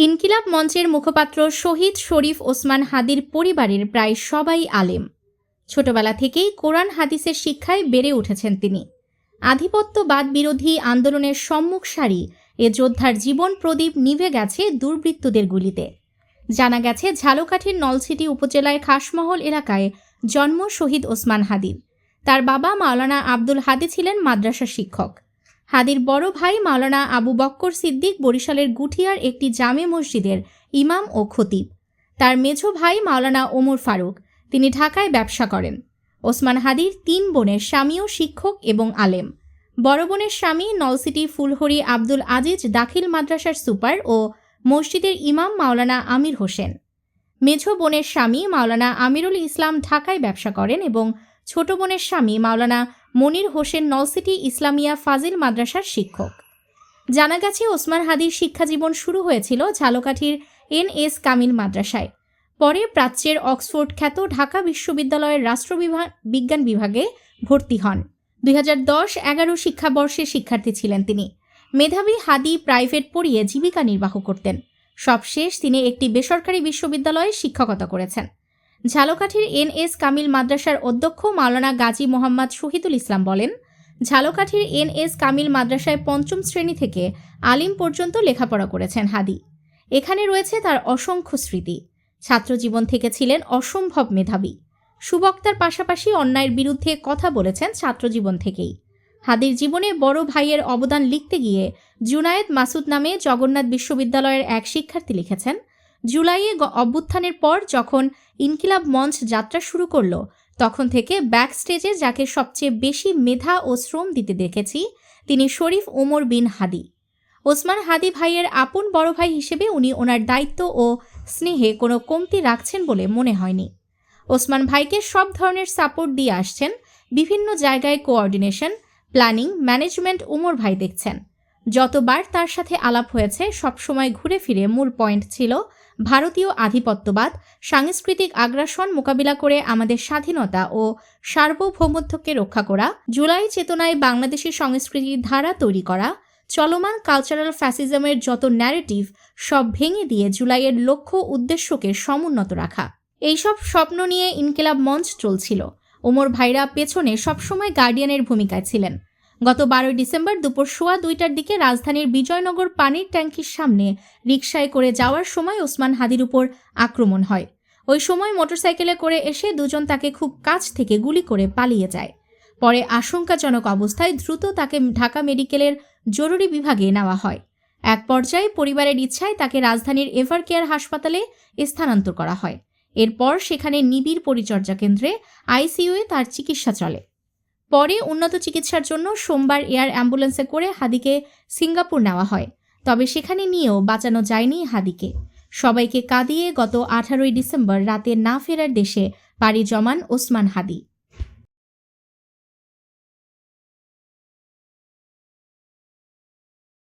ইনকিলাব মঞ্চের মুখপাত্র শহীদ শরীফ ওসমান হাদির পরিবারের প্রায় সবাই আলেম। ছোটবেলা থেকেই কোরআন হাদিসের শিক্ষায় বেড়ে উঠেছেন তিনি। আধিপত্যবাদ বিরোধী আন্দোলনের সম্মুখ সারি এ যোদ্ধার জীবন প্রদীপ নিভে গেছে দুর্বৃত্তদের গুলিতে। জানা গেছে, ঝালকাঠির নলছিটি উপজেলায় খাসমহল এলাকায় জন্ম শহীদ ওসমান হাদির। তার বাবা মাওলানা আব্দুল হাদি ছিলেন মাদ্রাসা শিক্ষক। হাদির বড় ভাই মাওলানা আবু বক্কর সিদ্দিক বরিশালের গুঠিয়ার একটি জামে মসজিদের ইমাম ও খতিব। তার মেঝো ভাই মাওলানা ওমর ফারুক, তিনি ঢাকায় ব্যবসা করেন। ওসমান হাদির 3 বোনের স্বামীও শিক্ষক এবং আলেম। বড় বোনের স্বামী নলসিটি ফুলহরি আব্দুল আজিজ দাখিল মাদ্রাসার সুপার ও মসজিদের ইমাম মাওলানা আমির হোসেন। মেঝো বোনের স্বামী মাওলানা আমিরুল ইসলাম ঢাকায় ব্যবসা করেন এবং ছোট বোনের স্বামী মাওলানা মনির হোসেন নলসিটি ইসলামিয়া ফাজিল মাদ্রাসার শিক্ষক। জানা গেছে, ওসমান হাদির শিক্ষাজীবন শুরু হয়েছিল ঝালকাঠির NS কামিল মাদ্রাসায়। পরে প্রাচ্যের অক্সফোর্ড খ্যাত ঢাকা বিশ্ববিদ্যালয়ের রাষ্ট্রবিজ্ঞান বিভাগে ভর্তি হন। 2010-11 শিক্ষাবর্ষে শিক্ষার্থী ছিলেন তিনি। মেধাবী হাদি প্রাইভেট পড়িয়ে জীবিকা নির্বাহ করতেন। সবশেষ তিনি একটি বেসরকারি বিশ্ববিদ্যালয়ে শিক্ষকতা করেছেন। ঝালকাঠির NS কামিল মাদ্রাসার অধ্যক্ষ মাওলানা গাজী মোহাম্মদ শহীদুল ইসলাম বলেন, ঝালকাঠির NS কামিল মাদ্রাসায় 5ম শ্রেণী থেকে আলিম পর্যন্ত লেখাপড়া করেছেন হাদি। এখানে রয়েছে তার অসংখ্য স্মৃতি। ছাত্রজীবন থেকে ছিলেন অসম্ভব মেধাবী। সুবক্তার পাশাপাশি অন্যায়ের বিরুদ্ধে কথা বলেছেন ছাত্রজীবন থেকেই। হাদির জীবনে বড় ভাইয়ের অবদান লিখতে গিয়ে জুনায়েদ মাসুদ নামে জগন্নাথ বিশ্ববিদ্যালয়ের এক শিক্ষার্থী লিখেছেন, জুলাইয়ে অভ্যুত্থানের পর যখন ইনকিলাব মঞ্চ যাত্রা শুরু করল, তখন থেকে ব্যাক স্টেজে যাকে সবচেয়ে বেশি মেধা ও শ্রম দিতে দেখেছি, তিনি শরীফ ওমর বিন হাদি। ওসমান হাদি ভাইয়ের আপন বড় ভাই হিসেবে উনি ওনার দায়িত্ব ও স্নেহে কোনো কমতি রাখছেন বলে মনে হয়নি। ওসমান ভাইকে সব ধরনের সাপোর্ট দিয়ে আসছেন। বিভিন্ন জায়গায় কোঅর্ডিনেশন, প্ল্যানিং, ম্যানেজমেন্ট ওমর ভাই দেখছেন। যতবার তার সাথে আলাপ হয়েছে সবসময় ঘুরে ফিরে মূল পয়েন্ট ছিল ভারতীয় আধিপত্যবাদ, সাংস্কৃতিক আগ্রাসন মোকাবিলা করে আমাদের স্বাধীনতা ও সার্বভৌমত্বকে রক্ষা করা, জুলাই চেতনায় বাংলাদেশি সংস্কৃতির ধারা তৈরি করা, চলমান কালচারাল ফ্যাসিজমের যত ন্যারেটিভ সব ভেঙে দিয়ে জুলাইয়ের লক্ষ্য উদ্দেশ্যকে সমুন্নত রাখা। এইসব স্বপ্ন নিয়ে ইনকিলাব মঞ্চ চলছিল। ওমর ভাইরা পেছনে সবসময় গার্ডিয়ানের ভূমিকায় ছিলেন। গত 12 ডিসেম্বর দুপুর 2:15টার দিকে রাজধানীর বিজয়নগর পানির ট্যাঙ্কির সামনে রিকশায় করে যাওয়ার সময় ওসমান হাদির উপর আক্রমণ হয়। ওই সময় মোটরসাইকেলে করে এসে দুজন তাকে খুব কাছ থেকে গুলি করে পালিয়ে যায়। পরে আশঙ্কাজনক অবস্থায় দ্রুত তাকে ঢাকা মেডিকেলের জরুরি বিভাগে নেওয়া হয়। এক পর্যায়ে পরিবারের ইচ্ছায় তাকে রাজধানীর এভার কেয়ার হাসপাতালে স্থানান্তর করা হয়। এরপর সেখানে নিবিড় পরিচর্যা কেন্দ্রে ICU-এ তার চিকিৎসা চলে। পরে উন্নত চিকিৎসার জন্য সোমবার এয়ার অ্যাম্বুলেন্সে করে হাদিকে সিঙ্গাপুর নেওয়া হয়। তবে সেখানে নিয়েও বাঁচানো যায়নি হাদিকে। সবাইকে কাঁদিয়ে গত 18 ডিসেম্বর রাতে না ফেরার দেশে পাড়ি জমান ওসমান হাদি।